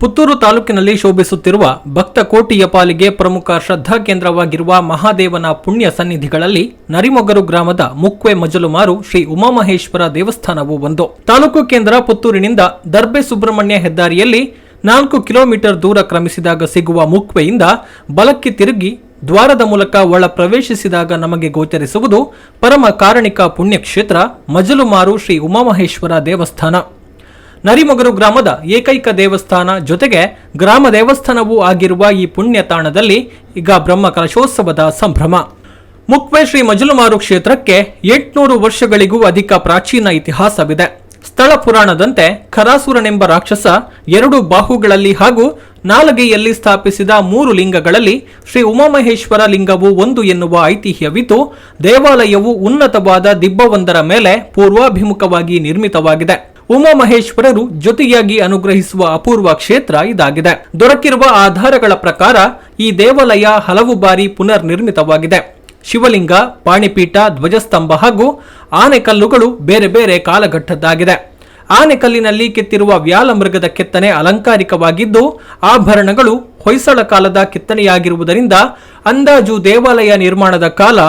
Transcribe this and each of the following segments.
ಪುತ್ತೂರು ತಾಲೂಕಿನಲ್ಲಿ ಶೋಭಿಸುತ್ತಿರುವ ಭಕ್ತ ಕೋಟಿಯ ಪಾಲಿಗೆ ಪ್ರಮುಖ ಶ್ರದ್ಧಾ ಕೇಂದ್ರವಾಗಿರುವ ಮಹಾದೇವನ ಪುಣ್ಯ ಸನ್ನಿಧಿಗಳಲ್ಲಿ ನರಿಮೊಗರು ಗ್ರಾಮದ ಮುಕ್ವೆ ಮಜಲುಮಾರು ಶ್ರೀ ಉಮಾಮಹೇಶ್ವರ ದೇವಸ್ಥಾನವು ಒಂದು. ತಾಲೂಕು ಕೇಂದ್ರ ಪುತ್ತೂರಿನಿಂದ ದರ್ಬೆ ಸುಬ್ರಹ್ಮಣ್ಯ ಹೆದ್ದಾರಿಯಲ್ಲಿ 4 ಕಿಲೋಮೀಟರ್ ದೂರ ಕ್ರಮಿಸಿದಾಗ ಸಿಗುವ ಮುಕ್ವೆಯಿಂದ ಬಲಕ್ಕೆ ತಿರುಗಿ ದ್ವಾರದ ಮೂಲಕ ಒಳ ಪ್ರವೇಶಿಸಿದಾಗ ನಮಗೆ ಗೋಚರಿಸುವುದು ಪರಮ ಕಾರಣಿಕ ಪುಣ್ಯಕ್ಷೇತ್ರ ಮಜಲುಮಾರು ಶ್ರೀ ಉಮಾಮಹೇಶ್ವರ ದೇವಸ್ಥಾನ. ನರಿಮೊಗರು ಗ್ರಾಮದ ಏಕೈಕ ದೇವಸ್ಥಾನ ಜೊತೆಗೆ ಗ್ರಾಮ ದೇವಸ್ಥಾನವೂ ಆಗಿರುವ ಈ ಪುಣ್ಯ ತಾಣದಲ್ಲಿ ಈಗ ಬ್ರಹ್ಮ ಕಲಶೋತ್ಸವದ ಸಂಭ್ರಮ. ಮುಕ್ವೆ ಶ್ರೀ ಮಜಲುಮಾರು ಕ್ಷೇತ್ರಕ್ಕೆ 800 ವರ್ಷಗಳಿಗೂ ಅಧಿಕ ಪ್ರಾಚೀನ ಇತಿಹಾಸವಿದೆ. ಸ್ಥಳ ಪುರಾಣದಂತೆ ಖರಾಸುರನೆಂಬ ರಾಕ್ಷಸ 2 ಬಾಹುಗಳಲ್ಲಿ ಹಾಗೂ ನಾಲಗೆಯಲ್ಲಿ ಸ್ಥಾಪಿಸಿದ 3 ಲಿಂಗಗಳಲ್ಲಿ ಶ್ರೀ ಉಮಾಮಹೇಶ್ವರ ಲಿಂಗವು ಒಂದು ಎನ್ನುವ ಐತಿಹ್ಯವಿದ್ದು, ದೇವಾಲಯವು ಉನ್ನತವಾದ ದಿಬ್ಬವೊಂದರ ಮೇಲೆ ಪೂರ್ವಾಭಿಮುಖವಾಗಿ ನಿರ್ಮಿತವಾಗಿದೆ. ಉಮಾಮಹೇಶ್ವರರು ಜೊತೆಯಾಗಿ ಅನುಗ್ರಹಿಸುವ ಅಪೂರ್ವ ಕ್ಷೇತ್ರ ಇದಾಗಿದೆ. ದೊರಕಿರುವ ಆಧಾರಗಳ ಪ್ರಕಾರ ಈ ದೇವಾಲಯ ಹಲವು ಬಾರಿ ಪುನರ್ ನಿರ್ಮಿತವಾಗಿದೆ. ಶಿವಲಿಂಗ, ಪಾಣಿಪೀಠ, ಧ್ವಜಸ್ತಂಭ ಹಾಗೂ ಆನೆಕಲ್ಲುಗಳು ಬೇರೆ ಬೇರೆ ಕಾಲಘಟ್ಟದ್ದಾಗಿದೆ. ಆನೆಕಲ್ಲಿನಲ್ಲಿ ಕೆತ್ತಿರುವ ವ್ಯಾಲ ಮೃಗದ ಕೆತ್ತನೆ ಅಲಂಕಾರಿಕವಾಗಿದ್ದು, ಆಭರಣಗಳು ಹೊಯ್ಸಳ ಕಾಲದ ಕೆತ್ತನೆಯಾಗಿರುವುದರಿಂದ ಅಂದಾಜು ದೇವಾಲಯ ನಿರ್ಮಾಣದ ಕಾಲ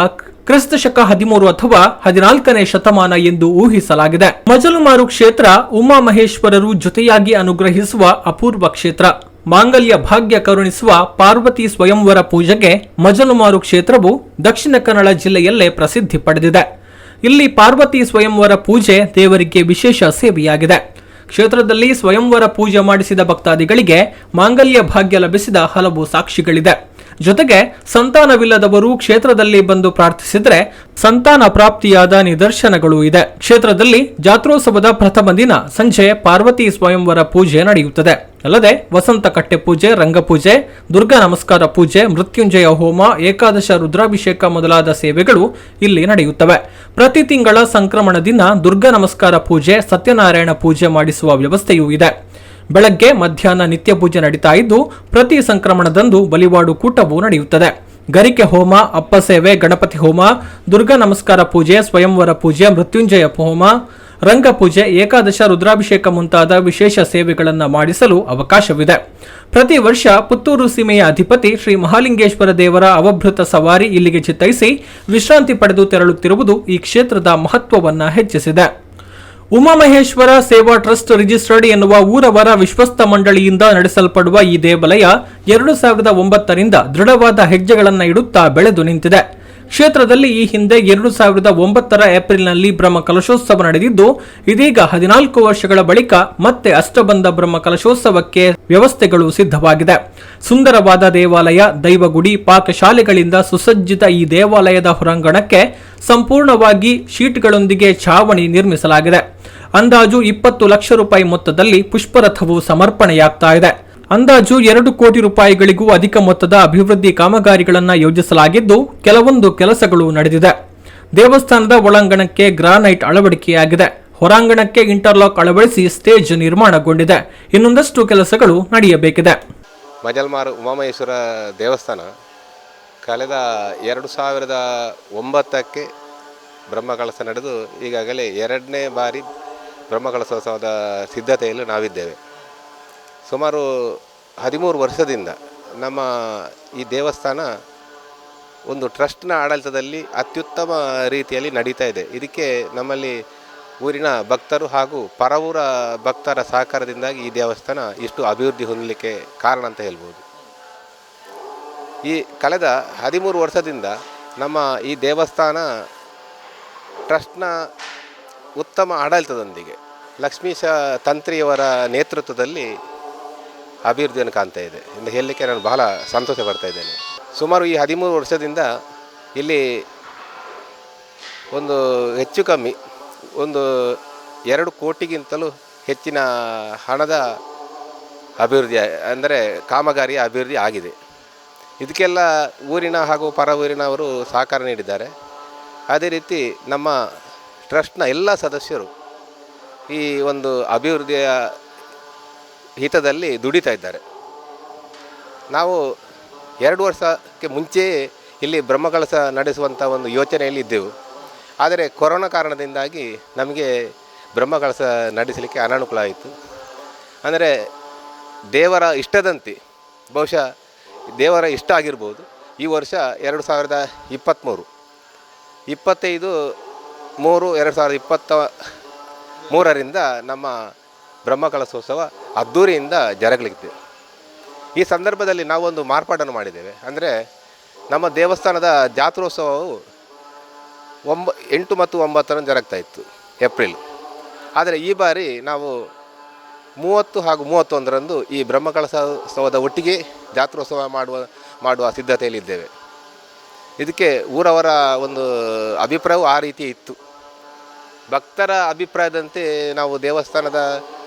ಕ್ರಿಸ್ತಶಕ 13 ಅಥವಾ 14ನೇ ಶತಮಾನ ಎಂದು ಊಹಿಸಲಾಗಿದೆ. ಮಜಲುಮಾರು ಕ್ಷೇತ್ರ ಉಮಾಮಹೇಶ್ವರರು ಜೊತೆಯಾಗಿ ಅನುಗ್ರಹಿಸುವ ಅಪೂರ್ವ ಕ್ಷೇತ್ರ. ಮಾಂಗಲ್ಯ ಭಾಗ್ಯ ಕರುಣಿಸುವ ಪಾರ್ವತಿ ಸ್ವಯಂವರ ಪೂಜೆಗೆ ಮಜಲುಮಾರು ಕ್ಷೇತ್ರವು ದಕ್ಷಿಣ ಕನ್ನಡ ಜಿಲ್ಲೆಯಲ್ಲೇ ಪ್ರಸಿದ್ಧಿ ಪಡೆದಿದೆ. ಇಲ್ಲಿ ಪಾರ್ವತಿ ಸ್ವಯಂವರ ಪೂಜೆ ದೇವರಿಗೆ ವಿಶೇಷ ಸೇವೆಯಾಗಿದೆ. ಕ್ಷೇತ್ರದಲ್ಲಿ ಸ್ವಯಂವರ ಪೂಜೆ ಮಾಡಿಸಿದ ಭಕ್ತಾದಿಗಳಿಗೆ ಮಾಂಗಲ್ಯ ಭಾಗ್ಯ ಲಭಿಸಿದ ಹಲವು ಸಾಕ್ಷಿಗಳಿದೆ. ಜೊತೆಗೆ ಸಂತಾನವಿಲ್ಲದವರು ಕ್ಷೇತ್ರದಲ್ಲಿ ಬಂದು ಪ್ರಾರ್ಥಿಸಿದರೆ ಸಂತಾನ ಪ್ರಾಪ್ತಿಯಾದ ನಿದರ್ಶನಗಳು ಇದೆ. ಕ್ಷೇತ್ರದಲ್ಲಿ ಜಾತ್ರೋತ್ಸವದ ಪ್ರಥಮ ದಿನ ಸಂಜೆ ಪಾರ್ವತಿ ಸ್ವಯಂವರ ಪೂಜೆ ನಡೆಯುತ್ತದೆ. ಅಲ್ಲದೆ ವಸಂತ ಕಟ್ಟೆ ಪೂಜೆ, ರಂಗಪೂಜೆ, ದುರ್ಗಾ ನಮಸ್ಕಾರ ಪೂಜೆ, ಮೃತ್ಯುಂಜಯ ಹೋಮ, ಏಕಾದಶ ರುದ್ರಾಭಿಷೇಕ ಮೊದಲಾದ ಸೇವೆಗಳು ಇಲ್ಲಿ ನಡೆಯುತ್ತವೆ. ಪ್ರತಿ ತಿಂಗಳ ಸಂಕ್ರಮಣ ದಿನ ದುರ್ಗಾ ನಮಸ್ಕಾರ ಪೂಜೆ, ಸತ್ಯನಾರಾಯಣ ಪೂಜೆ ಮಾಡಿಸುವ ವ್ಯವಸ್ಥೆಯೂ ಇದೆ. ಬೆಳಗ್ಗೆ ಮಧ್ಯಾಹ್ನ ನಿತ್ಯ ಪೂಜೆ ನಡೀತಾ ಇದ್ದು, ಪ್ರತಿ ಸಂಕ್ರಮಣದಂದು ಬಲಿವಾಡು ಕೂಟವೂ ನಡೆಯುತ್ತದೆ. ಗರಿಕೆ ಹೋಮ, ಅಪ್ಪ ಸೇವೆ, ಗಣಪತಿ ಹೋಮ, ದುರ್ಗಾ ನಮಸ್ಕಾರ ಪೂಜೆ, ಸ್ವಯಂವರ ಪೂಜೆ, ಮೃತ್ಯುಂಜಯ ಹೋಮ, ರಂಗಪೂಜೆ, ಏಕಾದಶ ರುದ್ರಾಭಿಷೇಕ ಮುಂತಾದ ವಿಶೇಷ ಸೇವೆಗಳನ್ನು ಮಾಡಿಸಲು ಅವಕಾಶವಿದೆ. ಪ್ರತಿ ವರ್ಷ ಪುತ್ತೂರು ಸೀಮೆಯ ಅಧಿಪತಿ ಶ್ರೀ ಮಹಾಲಿಂಗೇಶ್ವರ ದೇವರ ಅವಭೃತ ಸವಾರಿ ಇಲ್ಲಿಗೆ ಚಿತ್ತೈಸಿ ವಿಶ್ರಾಂತಿ ಪಡೆದು ತೆರಳುತ್ತಿರುವುದು ಈ ಕ್ಷೇತ್ರದ ಮಹತ್ವವನ್ನು ಹೆಚ್ಚಿಸಿದೆ. ಉಮಾಮಹೇಶ್ವರ ಸೇವಾ ಟ್ರಸ್ಟ್ ರಿಜಿಸ್ಟರ್ಡ್ ಎನ್ನುವ ಊರವರ ವಿಶ್ವಸ್ತ ಮಂಡಳಿಯಿಂದ ನಡೆಸಲ್ಪಡುವ ಈ ದೇವಾಲಯ 2009ರಿಂದ ದೃಢವಾದ ಹೆಜ್ಜೆಗಳನ್ನು ಇಡುತ್ತಾ ಬೆಳೆದು ನಿಂತಿದೆ. ಕ್ಷೇತ್ರದಲ್ಲಿ ಈ ಹಿಂದೆ 2009ರ ಏಪ್ರಿಲ್ನಲ್ಲಿ ಬ್ರಹ್ಮ ಕಲಶೋತ್ಸವ ನಡೆದಿದ್ದು, ಇದೀಗ 14 ವರ್ಷಗಳ ಬಳಿಕ ಮತ್ತೆ ಅಷ್ಟಬಂಧ ಬ್ರಹ್ಮ ಕಲಶೋತ್ಸವಕ್ಕೆ ವ್ಯವಸ್ಥೆಗಳು ಸಿದ್ಧವಾಗಿದೆ. ಸುಂದರವಾದ ದೇವಾಲಯ, ದೈವಗುಡಿ, ಪಾಕಶಾಲೆಗಳಿಂದ ಸುಸಜ್ಜಿತ ಈ ದೇವಾಲಯದ ಹೊರಾಂಗಣಕ್ಕೆ ಸಂಪೂರ್ಣವಾಗಿ ಶೀಟ್ಗಳೊಂದಿಗೆ ಛಾವಣಿ ನಿರ್ಮಿಸಲಾಗಿದೆ. ಅಂದಾಜು 20 ಲಕ್ಷ ರೂಪಾಯಿ ಮೊತ್ತದಲ್ಲಿ ಪುಷ್ಪರಥವು ಸಮರ್ಪಣೆಯಾಗ್ತಾ ಇದೆ. ಅಂದಾಜು 2 ಕೋಟಿ ರೂಪಾಯಿಗಳಿಗೂ ಅಧಿಕ ಮೊತ್ತದ ಅಭಿವೃದ್ಧಿ ಕಾಮಗಾರಿಗಳನ್ನು ಯೋಜಿಸಲಾಗಿದ್ದು, ಕೆಲವೊಂದು ಕೆಲಸಗಳು ನಡೆದಿದೆ. ದೇವಸ್ಥಾನದ ಒಳಾಂಗಣಕ್ಕೆ ಗ್ರಾನೈಟ್ ಅಳವಡಿಕೆಯಾಗಿದೆ. ಹೊರಾಂಗಣಕ್ಕೆ ಇಂಟರ್ಲಾಕ್ ಅಳವಡಿಸಿ ಸ್ಟೇಜ್ ನಿರ್ಮಾಣಗೊಂಡಿದೆ. ಇನ್ನೊಂದಷ್ಟು ಕೆಲಸಗಳು ನಡೆಯಬೇಕಿದೆ. ಮಜಲುಮಾರು ಉಮಾಮಹೇಶ್ವರ ದೇವಸ್ಥಾನ ಕಳೆದ 2009ಕ್ಕೆ ಬ್ರಹ್ಮಕಲಶ ನಡೆದು ಈಗಾಗಲೇ 2ನೇ ಬಾರಿ ಬ್ರಹ್ಮಕಲಶೋತ್ಸವದ ಸಿದ್ಧತೆಯಲ್ಲಿ ನಾವಿದ್ದೇವೆ. ಸುಮಾರು 13 ವರ್ಷದಿಂದ ನಮ್ಮ ಈ ದೇವಸ್ಥಾನ ಒಂದು ಟ್ರಸ್ಟ್ನ ಆಡಳಿತದಲ್ಲಿ ಅತ್ಯುತ್ತಮ ರೀತಿಯಲ್ಲಿ ನಡೀತಾ ಇದೆ. ಇದಕ್ಕೆ ನಮ್ಮಲ್ಲಿ ಊರಿನ ಭಕ್ತರು ಹಾಗೂ ಪರವೂರ ಭಕ್ತರ ಸಹಕಾರದಿಂದಾಗಿ ಈ ದೇವಸ್ಥಾನ ಇಷ್ಟು ಅಭಿವೃದ್ಧಿ ಹೊಂದಲಿಕ್ಕೆ ಕಾರಣ ಅಂತ ಹೇಳ್ಬೋದು. ಈ ಕಳೆದ 13 ವರ್ಷದಿಂದ ನಮ್ಮ ಈ ದೇವಸ್ಥಾನ ಟ್ರಸ್ಟ್ನ ಉತ್ತಮ ಆಡಳಿತದೊಂದಿಗೆ ಲಕ್ಷ್ಮೀಶ ತಂತ್ರಿಯವರ ನೇತೃತ್ವದಲ್ಲಿ ಅಭಿವೃದ್ಧಿಯನ್ನು ಕಾಣ್ತಾ ಇದೆ ಎಂದು ಹೇಳಲಿಕ್ಕೆ ನಾನು ಬಹಳ ಸಂತೋಷ ಪಡ್ತಾ ಇದ್ದೇನೆ. ಸುಮಾರು ಈ 13 ವರ್ಷದಿಂದ ಇಲ್ಲಿ ಒಂದು ಹೆಚ್ಚು ಕಮ್ಮಿ ಒಂದು 2 ಕೋಟಿಗಿಂತಲೂ ಹೆಚ್ಚಿನ ಹಣದ ಅಭಿವೃದ್ಧಿ ಅಂದರೆ ಕಾಮಗಾರಿಯ ಅಭಿವೃದ್ಧಿ ಆಗಿದೆ. ಇದಕ್ಕೆಲ್ಲ ಊರಿನ ಹಾಗೂ ಪರ ಊರಿನವರು ಸಹಕಾರ ನೀಡಿದ್ದಾರೆ. ಅದೇ ರೀತಿ ನಮ್ಮ ಟ್ರಸ್ಟ್ನ ಎಲ್ಲ ಸದಸ್ಯರು ಈ ಒಂದು ಅಭಿವೃದ್ಧಿಯ ಹಿತದಲ್ಲಿ ದುಡಿತಾ ಇದ್ದಾರೆ. ನಾವು 2 ವರ್ಷಕ್ಕೆ ಮುಂಚೆಯೇ ಇಲ್ಲಿ ಬ್ರಹ್ಮಕಲಶ ನಡೆಸುವಂಥ ಒಂದು ಯೋಚನೆಯಲ್ಲಿ ಇದ್ದೆವು. ಆದರೆ ಕೊರೋನಾ ಕಾರಣದಿಂದಾಗಿ ನಮಗೆ ಬ್ರಹ್ಮಕಲಶ ನಡೆಸಲಿಕ್ಕೆ ಅನಾನುಕೂಲ ಆಯಿತು. ಅಂದರೆ ದೇವರ ಇಷ್ಟದಂತೆ ಬಹುಶಃ ದೇವರ ಇಷ್ಟ ಆಗಿರ್ಬೋದು ಈ ವರ್ಷ 2023 25/3/2023ರಿಂದ ನಮ್ಮ ಬ್ರಹ್ಮಕಲಶೋತ್ಸವ ಅದ್ದೂರಿಯಿಂದ ಜರಗಲಿದೆ. ಈ ಸಂದರ್ಭದಲ್ಲಿ ನಾವೊಂದು ಮಾರ್ಪಾಡನ್ನು ಮಾಡಿದ್ದೇವೆ. ಅಂದರೆ ನಮ್ಮ ದೇವಸ್ಥಾನದ ಜಾತ್ರೋತ್ಸವವು 8 ಮತ್ತು 9 ಜರುಗ್ತಾ ಇತ್ತು ಏಪ್ರಿಲ್. ಆದರೆ ಈ ಬಾರಿ ನಾವು 30 ಹಾಗೂ 31ರಂದು ಈ ಬ್ರಹ್ಮಕಲಶೋತ್ಸವದ ಒಟ್ಟಿಗೆ ಜಾತ್ರೋತ್ಸವ ಮಾಡುವ ಸಿದ್ಧತೆಯಲ್ಲಿದ್ದೇವೆ. ಇದಕ್ಕೆ ಊರವರ ಒಂದು ಅಭಿಪ್ರಾಯವೂ ಆ ರೀತಿ ಇತ್ತು. ಭಕ್ತರ ಅಭಿಪ್ರಾಯದಂತೆ ನಾವು ದೇವಸ್ಥಾನದ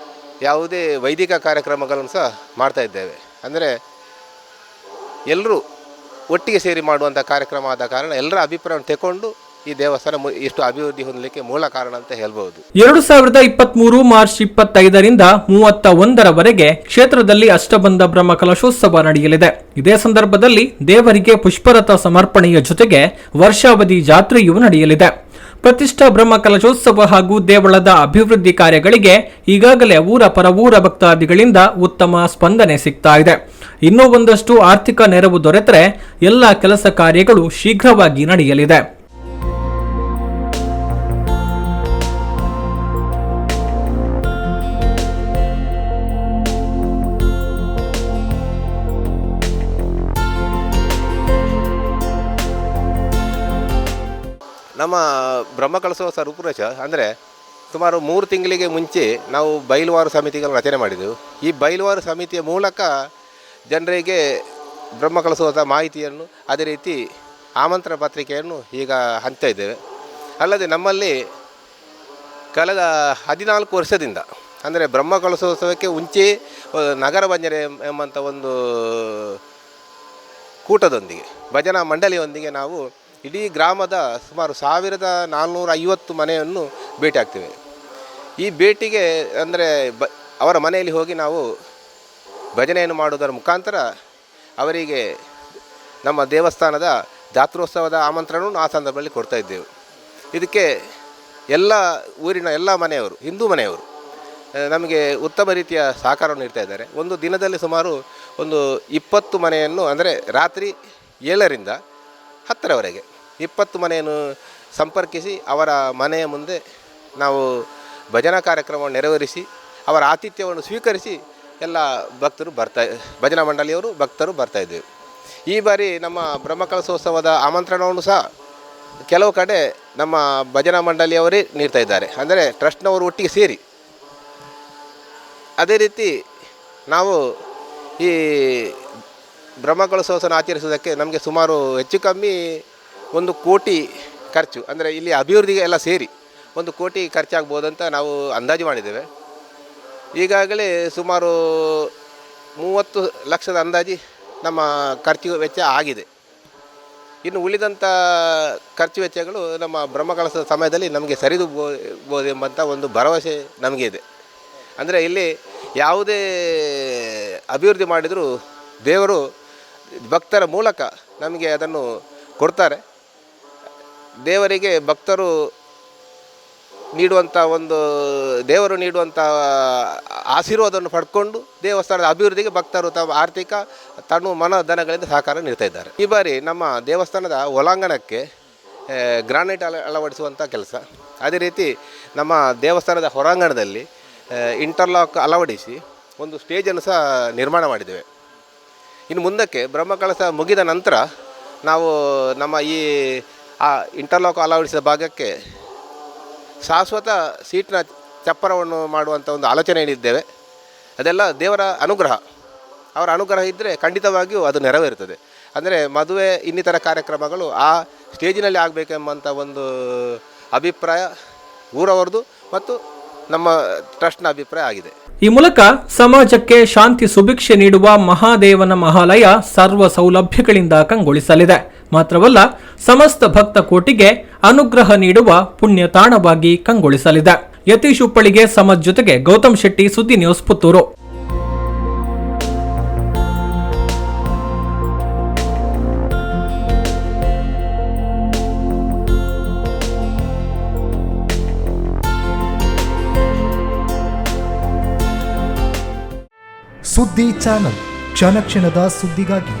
ಯಾವುದೇ ವೈದಿಕ ಕಾರ್ಯಕ್ರಮಗಳನ್ನು ಸಹ ಮಾಡ್ತಾಯಿದ್ದೇವೆ. ಅಂದರೆ ಎಲ್ಲರೂ ಒಟ್ಟಿಗೆ ಸೇರಿ ಮಾಡುವಂಥ ಕಾರ್ಯಕ್ರಮ ಆದ ಕಾರಣ ಎಲ್ಲರ ಅಭಿಪ್ರಾಯವನ್ನು ತೆಗೆದುಕೊಂಡು ಈ ದೇವಸ್ಥಾನ ಇಷ್ಟು ಅಭಿವೃದ್ಧಿ ಹೊಂದಲಿಕ್ಕೆ ಮೂಲ ಕಾರಣ ಅಂತ ಹೇಳ್ಬೋದು. 2023 ಮಾರ್ಚ್ 25ರಿಂದ 31ರವರೆಗೆ ಕ್ಷೇತ್ರದಲ್ಲಿ ಅಷ್ಟಬಂಧ ಬ್ರಹ್ಮಕಲಶೋತ್ಸವ ನಡೆಯಲಿದೆ. ಇದೇ ಸಂದರ್ಭದಲ್ಲಿ ದೇವರಿಗೆ ಪುಷ್ಪರಥ ಸಮರ್ಪಣೆಯ ಜೊತೆಗೆ ವರ್ಷಾವಧಿ ಜಾತ್ರೆಯೂ ನಡೆಯಲಿದೆ. ಪ್ರತಿಷ್ಠಾ ಬ್ರಹ್ಮಕಲಶೋತ್ಸವ ಹಾಗೂ ದೇವಳದ ಅಭಿವೃದ್ಧಿ ಕಾರ್ಯಗಳಿಗೆ ಈಗಾಗಲೇ ಊರ ಪರವೂರ ಭಕ್ತಾದಿಗಳಿಂದ ಉತ್ತಮ ಸ್ಪಂದನೆ ಸಿಗ್ತಾ ಇದೆ. ಇನ್ನೂ ಒಂದಷ್ಟು ಆರ್ಥಿಕ ನೆರವು ದೊರೆತರೆ ಎಲ್ಲ ಕೆಲಸ ಕಾರ್ಯಗಳು ಶೀಘ್ರವಾಗಿ ನಡೆಯಲಿದೆ. ನಮ್ಮ ಬ್ರಹ್ಮಕಲಶೋತ್ಸವ ರೂಪುರೇಷ ಅಂದರೆ ಸುಮಾರು 3 ತಿಂಗಳಿಗೆ ಮುಂಚೆ ನಾವು ಬಯಲುವಾರು ಸಮಿತಿಗಳನ್ನು ರಚನೆ ಮಾಡಿದೆವು. ಈ ಬಯಲುವಾರು ಸಮಿತಿಯ ಮೂಲಕ ಜನರಿಗೆ ಬ್ರಹ್ಮಕಲಶೋತ್ಸವ ಮಾಹಿತಿಯನ್ನು ಅದೇ ರೀತಿ ಆಮಂತ್ರಣ ಪತ್ರಿಕೆಯನ್ನು ಈಗ ಹಂಚ್ತಾ ಇದ್ದೇವೆ. ಅಲ್ಲದೆ ನಮ್ಮಲ್ಲಿ ಕಳೆದ 14 ವರ್ಷದಿಂದ ಅಂದರೆ ಬ್ರಹ್ಮಕಲಶೋತ್ಸವಕ್ಕೆ ಮುಂಚೆ ನಗರ ಭಜನೆ ಎಂಬಂಥ ಒಂದು ಕೂಟದೊಂದಿಗೆ ಭಜನಾ ಮಂಡಳಿಯೊಂದಿಗೆ ನಾವು ಇಡೀ ಗ್ರಾಮದ ಸುಮಾರು 1450 ಮನೆಯನ್ನು ಭೇಟಿ ಆಗ್ತೇವೆ. ಈ ಭೇಟಿಗೆ ಅಂದರೆ ಅವರ ಮನೆಯಲ್ಲಿ ಹೋಗಿ ನಾವು ಭಜನೆಯನ್ನು ಮಾಡುವುದರ ಮುಖಾಂತರ ಅವರಿಗೆ ನಮ್ಮ ದೇವಸ್ಥಾನದ ಜಾತ್ರೋತ್ಸವದ ಆಮಂತ್ರಣವನ್ನು ಆ ಸಂದರ್ಭದಲ್ಲಿ ಕೊಡ್ತಾ ಇದ್ದೆವು. ಇದಕ್ಕೆ ಎಲ್ಲ ಊರಿನ ಎಲ್ಲ ಮನೆಯವರು, ಹಿಂದೂ ಮನೆಯವರು ನಮಗೆ ಉತ್ತಮ ರೀತಿಯ ಸಹಕಾರವನ್ನು ನೀಡ್ತಾ ಇದ್ದಾರೆ. ಒಂದು ದಿನದಲ್ಲಿ ಸುಮಾರು ಒಂದು 20 ಮನೆಯನ್ನು ಅಂದರೆ ರಾತ್ರಿ 7ರಿಂದ 10ರವರೆಗೆ 20 ಮನೆಯನ್ನು ಸಂಪರ್ಕಿಸಿ ಅವರ ಮನೆಯ ಮುಂದೆ ನಾವು ಭಜನಾ ಕಾರ್ಯಕ್ರಮವನ್ನು ನೆರವೇರಿಸಿ ಅವರ ಆತಿಥ್ಯವನ್ನು ಸ್ವೀಕರಿಸಿ ಎಲ್ಲ ಭಕ್ತರು ಭಜನಾ ಮಂಡಳಿಯವರು ಭಕ್ತರು ಬರ್ತಾಯಿದ್ದೇವೆ. ಈ ಬಾರಿ ನಮ್ಮ ಬ್ರಹ್ಮಕಲಶೋತ್ಸವದ ಆಮಂತ್ರಣವನ್ನು ಸಹ ಕೆಲವು ಕಡೆ ನಮ್ಮ ಭಜನಾ ಮಂಡಳಿಯವರೇ ನೀಡ್ತಾ ಇದ್ದಾರೆ. ಅಂದರೆ ಟ್ರಸ್ಟ್ನವರು ಒಟ್ಟಿಗೆ ಸೇರಿ ಅದೇ ರೀತಿ ನಾವು ಈ ಬ್ರಹ್ಮಕಲಶೋತ್ಸವ ಆಚರಿಸುವುದಕ್ಕೆ ನಮಗೆ ಸುಮಾರು ಹೆಚ್ಚು ಕಮ್ಮಿ 1 ಕೋಟಿ ಖರ್ಚು, ಅಂದರೆ ಇಲ್ಲಿ ಅಭಿವೃದ್ಧಿಗೆ ಎಲ್ಲ ಸೇರಿ 1 ಕೋಟಿ ಖರ್ಚಾಗ್ಬೋದಂತ ನಾವು ಅಂದಾಜು ಮಾಡಿದ್ದೇವೆ. ಈಗಾಗಲೇ ಸುಮಾರು 30 ಲಕ್ಷದ ಅಂದಾಜು ನಮ್ಮ ಖರ್ಚು ವೆಚ್ಚ ಆಗಿದೆ. ಇನ್ನು ಉಳಿದಂಥ ಖರ್ಚು ವೆಚ್ಚಗಳು ನಮ್ಮ ಬ್ರಹ್ಮಕಲಶದ ಸಮಯದಲ್ಲಿ ನಮಗೆ ಸರಿದೂಗಬಹುದು ಎಂಬಂಥ ಒಂದು ಭರವಸೆ ನಮಗೆ ಇದೆ. ಅಂದರೆ ಇಲ್ಲಿ ಯಾವುದೇ ಅಭಿವೃದ್ಧಿ ಮಾಡಿದರೂ ದೇವರು ಭಕ್ತರ ಮೂಲಕ ನಮಗೆ ಅದನ್ನು ಕೊಡ್ತಾರೆ. ದೇವರಿಗೆ ಭಕ್ತರು ನೀಡುವಂಥ ದೇವರು ನೀಡುವಂಥ ಆಶೀರ್ವಾದವನ್ನು ಪಡ್ಕೊಂಡು ದೇವಸ್ಥಾನದ ಅಭಿವೃದ್ಧಿಗೆ ಭಕ್ತರು ತಮ್ಮ ಆರ್ಥಿಕ ಮನ ಧನಗಳಿಂದ ಸಹಕಾರ ನೀಡ್ತಾ ಇದ್ದಾರೆ. ಈ ಬಾರಿ ನಮ್ಮ ದೇವಸ್ಥಾನದ ಒಳಾಂಗಣಕ್ಕೆ ಗ್ರಾನೈಟ್ ಅಳವಡಿಸುವಂಥ ಕೆಲಸ, ಅದೇ ರೀತಿ ನಮ್ಮ ದೇವಸ್ಥಾನದ ಹೊರಾಂಗಣದಲ್ಲಿ ಇಂಟರ್ಲಾಕ್ ಅಳವಡಿಸಿ ಒಂದು ಸ್ಟೇಜನ್ನು ಸಹ ನಿರ್ಮಾಣ ಮಾಡಿದ್ದೇವೆ. ಇನ್ನು ಮುಂದಕ್ಕೆ ಬ್ರಹ್ಮಕಲಶ ಮುಗಿದ ನಂತರ ನಾವು ನಮ್ಮ ಈ ಇಂಟರ್ಲಾಕ್ ಅಳವಡಿಸಿದ ಭಾಗಕ್ಕೆ ಶಾಶ್ವತ ಸೀಟ್ನ ಚಪ್ಪರವನ್ನು ಮಾಡುವಂಥ ಒಂದು ಆಲೋಚನೆ ಇಟ್ಟಿದ್ದೇವೆ. ಅದೆಲ್ಲ ದೇವರ ಅನುಗ್ರಹ, ಅವರ ಅನುಗ್ರಹ ಇದ್ದರೆ ಖಂಡಿತವಾಗಿಯೂ ಅದು ನೆರವೇರುತ್ತದೆ. ಅಂದರೆ ಮದುವೆ ಇನ್ನಿತರ ಕಾರ್ಯಕ್ರಮಗಳು ಆ ಸ್ಟೇಜಿನಲ್ಲಿ ಆಗಬೇಕೆಂಬಂಥ ಒಂದು ಅಭಿಪ್ರಾಯ ಊರವರದು ಮತ್ತು ನಮ್ಮ ಟ್ರಸ್ಟ್ನ ಅಭಿಪ್ರಾಯ ಆಗಿದೆ. ಈ ಮೂಲಕ ಸಮಾಜಕ್ಕೆ ಶಾಂತಿ ಸುಭಿಕ್ಷೆ ನೀಡುವ ಮಹಾದೇವನ ಮಹಾಲಯ ಸರ್ವ ಸೌಲಭ್ಯಗಳಿಂದ ಕಂಗೊಳಿಸಲಿದೆ. ಮಾತ್ರವಲ್ಲ, ಸಮಸ್ತ ಭಕ್ತ ಕೋಟಿಗೆ ಅನುಗ್ರಹ ನೀಡುವ ಪುಣ್ಯ ತಾಣವಾಗಿ ಕಂಗೊಳಿಸಲಿದೆ. ಯತೀಶ್ ಉಪ್ಪಳಿಗೆ ಸಮದ್ ಜೊತೆಗೆ ಗೌತಮ್ ಶೆಟ್ಟಿ, ಸುದ್ದಿ ನ್ಯೂಸ್, ಪುತ್ತೂರು. ಸುದ್ದಿ ಚಾನಲ್ ಕ್ಷಣ ಕ್ಷಣದ ಸುದ್ದಿಗಾಗಿ